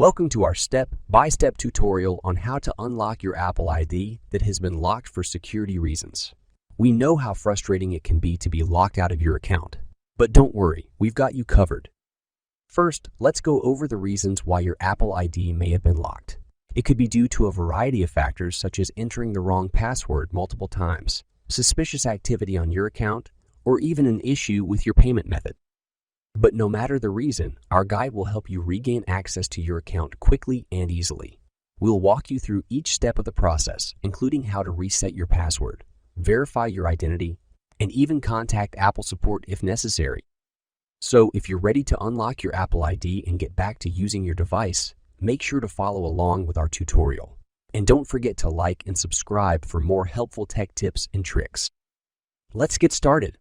Welcome to our step-by-step tutorial on how to unlock your Apple ID that has been locked for security reasons. We know how frustrating it can be to be locked out of your account, but don't worry, we've got you covered. First, let's go over the reasons why your Apple ID may have been locked. It could be due to a variety of factors such as entering the wrong password multiple times, suspicious activity on your account, or even an issue with your payment method. But no matter the reason, our guide will help you regain access to your account quickly and easily. We'll walk you through each step of the process, including how to reset your password, verify your identity, and even contact Apple support if necessary. So if you're ready to unlock your Apple ID and get back to using your device, make sure to follow along with our tutorial. And don't forget to like and subscribe for more helpful tech tips and tricks. Let's get started.